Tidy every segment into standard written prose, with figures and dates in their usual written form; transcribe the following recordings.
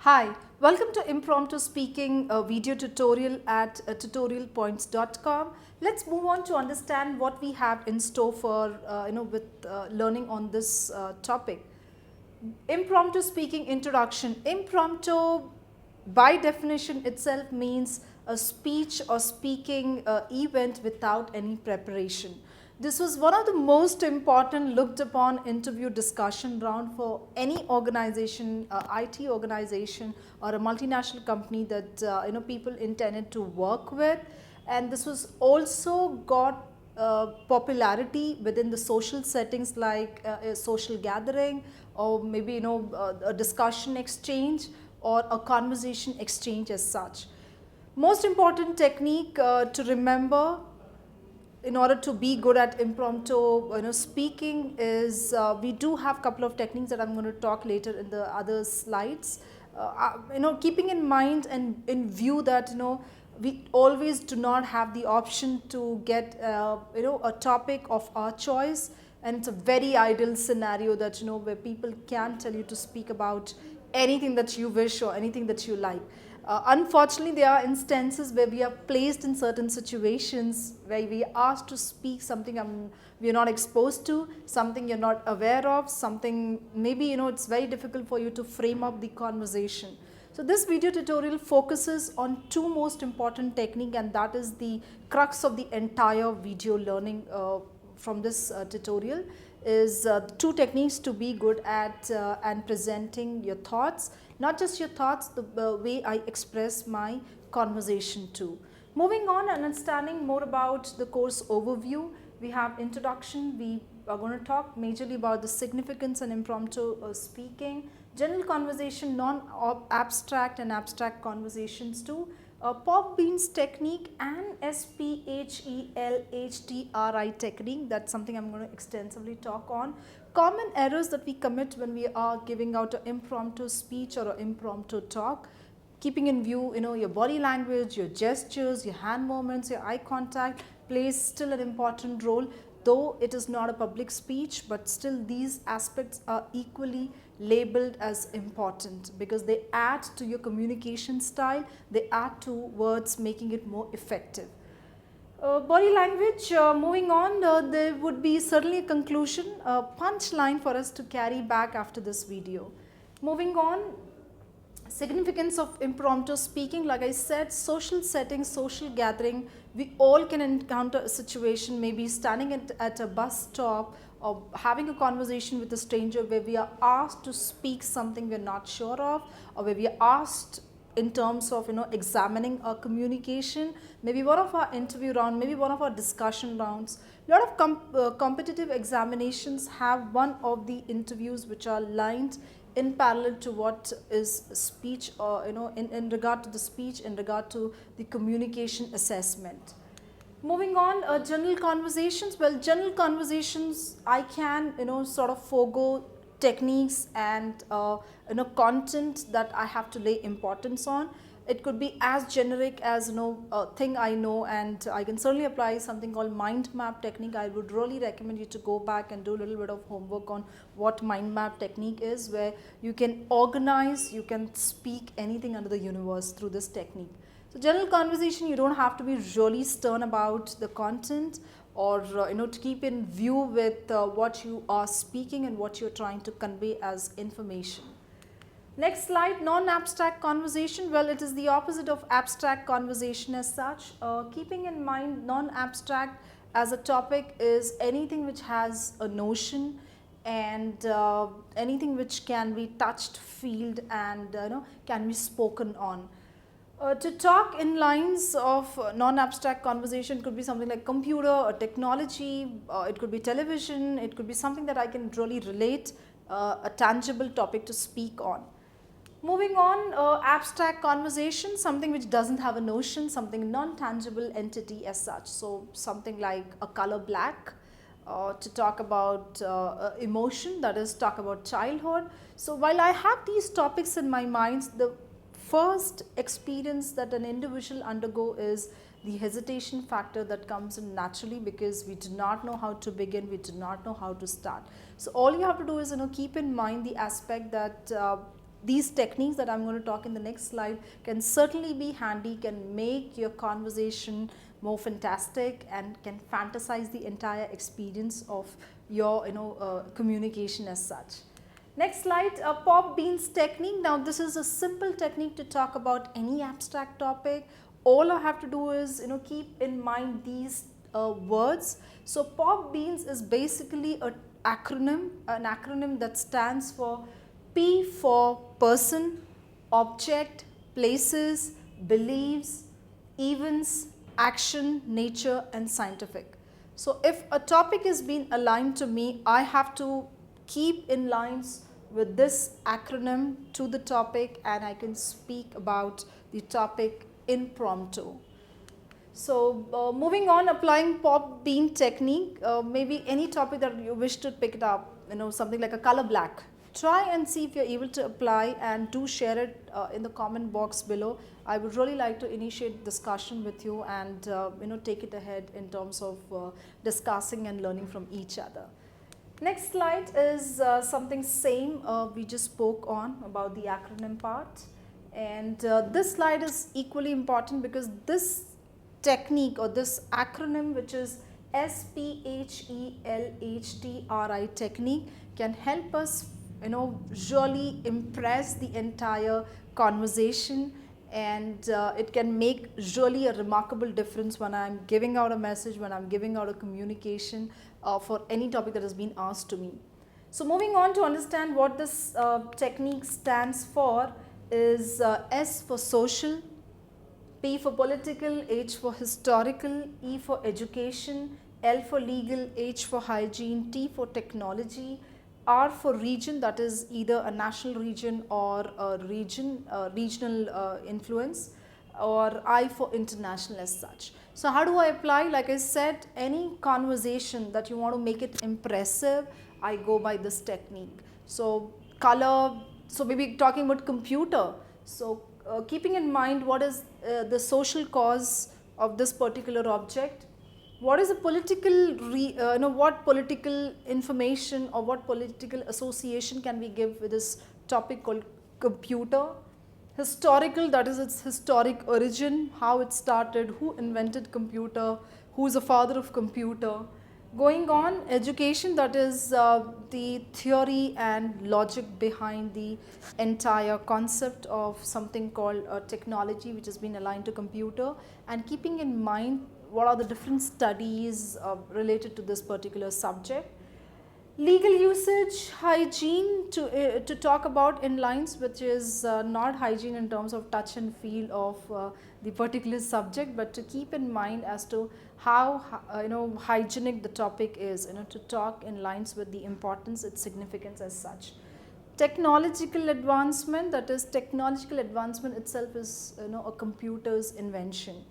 Hi, welcome to Impromptu Speaking, a video tutorial at tutorialpoints.com. Let's move on to understand what we have in store for with learning on this topic. Impromptu speaking introduction. Impromptu by definition itself means a speech or speaking event without any preparation. This was one of the most important looked upon interview discussion round for any organization, IT organization or a multinational company that people intended to work with, and this was also got popularity within the social settings like a social gathering or maybe a discussion exchange or a conversation exchange as such. Most important technique to remember in order to be good at impromptu speaking is we do have couple of techniques that I'm going to talk later in the other slides. Keeping in mind and in view that we always do not have the option to get a topic of our choice, and it's a very ideal scenario that where people can tell you to speak about anything that you wish or anything that you like. Unfortunately, there are instances where we are placed in certain situations where we are asked to speak something we are not exposed to, something you're not aware of, something maybe it's very difficult for you to frame up the conversation. So this video tutorial focuses on two most important technique, and that is the crux of the entire video learning from this tutorial is two techniques to be good at and presenting your thoughts, not just your thoughts, the way I express my conversation too. Moving on and understanding more about the course overview, we have introduction. We are going to talk majorly about the significance and impromptu speaking, general conversation, non-abstract and abstract conversations too, POPBEANS technique and SPHELHTRI technique. That's something I'm going to extensively talk on. Common errors that we commit when we are giving out an impromptu speech or an impromptu talk, keeping in view your body language, your gestures, your hand movements, your eye contact plays still an important role. Though it is not a public speech, but still these aspects are equally labeled as important because they add to your communication style, they add to words, making it more effective. Body language, moving on, there would be certainly a conclusion, a punchline for us to carry back after this video. Moving on, significance of impromptu speaking, like I said, social setting, social gathering, we all can encounter a situation, maybe standing at a bus stop or having a conversation with a stranger where we are asked to speak something we're not sure of, or where we are asked in terms of examining our communication, maybe one of our interview round, maybe one of our discussion rounds. A lot of competitive examinations have one of the interviews which are lined in parallel to what is speech, or in regard to the speech, in regard to the communication assessment. Moving on, general conversations. Well, general conversations, I can sort of forego techniques and content that I have to lay importance on. It could be as generic as a thing I know, and I can certainly apply something called mind map technique. I would really recommend you to go back and do a little bit of homework on what mind map technique is, where you can organize, you can speak anything under the universe through this technique. So general conversation, you don't have to be really stern about the content, or to keep in view with what you are speaking and what you're trying to convey as information. Next slide, non-abstract conversation. Well, it is the opposite of abstract conversation as such. Keeping in mind, non-abstract as a topic is anything which has a notion and anything which can be touched, felt, and can be spoken on. To talk in lines of non-abstract conversation could be something like computer or technology, it could be television, it could be something that I can really relate, a tangible topic to speak on. Moving on, abstract conversation, something which doesn't have a notion, something non-tangible entity as such. So something like a color black, to talk about emotion, that is talk about childhood. So while I have these topics in my mind, the first experience that an individual undergo is the hesitation factor that comes in naturally, because we do not know how to begin, we do not know how to start. So all you have to do is keep in mind the aspect that these techniques that I'm going to talk in the next slide can certainly be handy, can make your conversation more fantastic and can fantasize the entire experience of your communication as such. Next slide, POPBEANS technique. Now this is a simple technique to talk about any abstract topic. All I have to do is keep in mind these words. So POPBEANS is basically an acronym that stands for P for person, object, places, beliefs, events, action, nature and scientific. So if a topic is being aligned to me, I have to keep in lines with this acronym to the topic and I can speak about the topic impromptu. So moving on, applying POPBEAN technique, maybe any topic that you wish to pick it up, something like a color black. Try and see if you're able to apply and do share it in the comment box below. I would really like to initiate discussion with you and take it ahead in terms of discussing and learning from each other. Next slide is something same we just spoke on about the acronym part, and this slide is equally important because this technique or this acronym, which is SPHELHTRI technique, can help us really impress the entire conversation, and it can make really a remarkable difference when I am giving out a message, when I am giving out a communication for any topic that has been asked to me. So moving on to understand what this technique stands for is S for social, P for political, H for historical, E for education, L for legal, H for hygiene, T for technology, R for region, that is either a national region or a regional influence, or I for international as such. So how do I apply? Like I said, any conversation that you want to make it impressive, I go by this technique. So color, so maybe talking about computer. So keeping in mind what is the social cause of this particular object, what is the political, what political information or what political association can we give with this topic called computer. Historical, that is its historic origin, how it started, who invented computer, who is the father of computer. Going on, education, that is the theory and logic behind the entire concept of something called technology, which has been aligned to computer, and keeping in mind what are the different studies related to this particular subject. Legal usage, hygiene, to talk about in lines which is not hygiene in terms of touch and feel of the particular subject, but to keep in mind as to how hygienic the topic is, to talk in lines with the importance, its significance as such. Technological advancement, that is technological advancement itself is a computer's invention.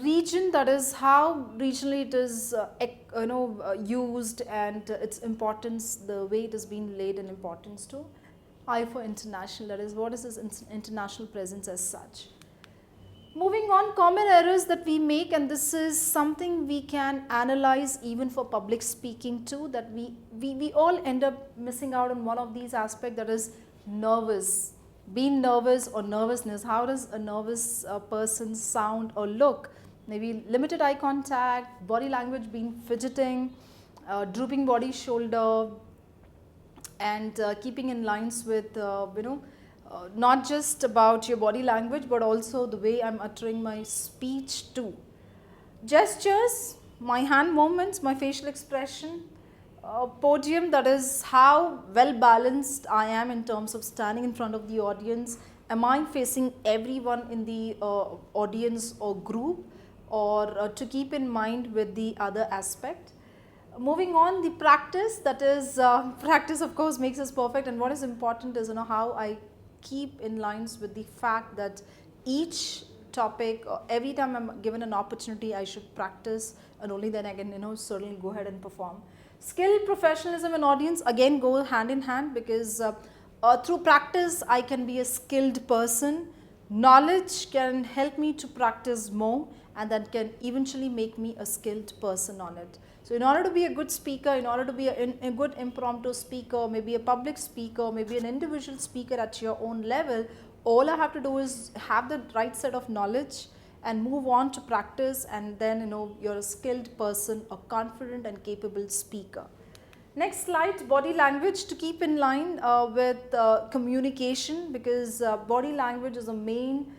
Region, that is how regionally it is used and its importance, the way it has been laid in importance to. I for international, that is what is its international presence as such. Moving on, common errors that we make, and this is something we can analyze even for public speaking too, that we all end up missing out on one of these aspects, that is nervous. Being nervous or nervousness, how does a nervous person sound or look? Maybe limited eye contact, body language being fidgeting, drooping body shoulder, and keeping in lines with not just about your body language but also the way I'm uttering my speech too. Gestures, my hand movements, my facial expression. Podium, that is how well balanced I am in terms of standing in front of the audience. Am I facing everyone in the audience or group, or to keep in mind with the other aspect. Moving on, the practice, that is practice of course makes us perfect, and what is important is how I keep in lines with the fact that each topic, every time I'm given an opportunity, I should practice, and only then I can certainly go ahead and perform. Skill, professionalism and audience again go hand in hand, because through practice I can be a skilled person. Knowledge can help me to practice more, and that can eventually make me a skilled person on it. So in order to be a good speaker, in order to be a good impromptu speaker, maybe a public speaker, maybe an individual speaker at your own level, all I have to do is have the right set of knowledge and move on to practice, and then you're a skilled person, a confident and capable speaker. Next slide, body language to keep in line with communication, because body language is a main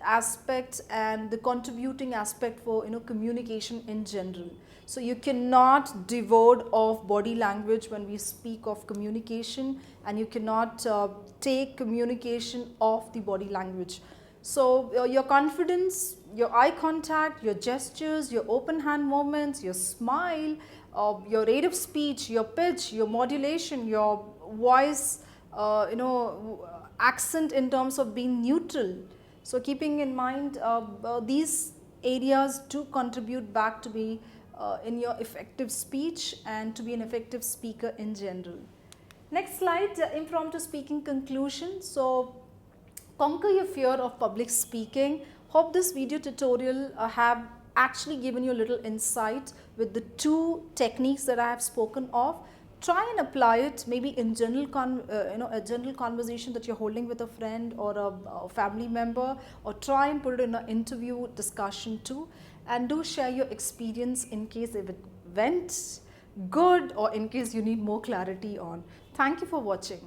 aspect and the contributing aspect for communication in general. So you cannot devoid of body language when we speak of communication, and you cannot take communication off the body language. So your confidence, your eye contact, your gestures, your open hand movements, your smile, your rate of speech, your pitch, your modulation, your voice, accent in terms of being neutral. So keeping in mind these areas do contribute back to be in your effective speech and to be an effective speaker in general. Next slide, impromptu speaking conclusion. So conquer your fear of public speaking. Hope this video tutorial have actually given you a little insight with the two techniques that I have spoken of. Try and apply it maybe in general a general conversation that you're holding with a friend or a family member, or try and put it in an interview discussion too, and do share your experience in case if it went good or in case you need more clarity on. Thank you for watching.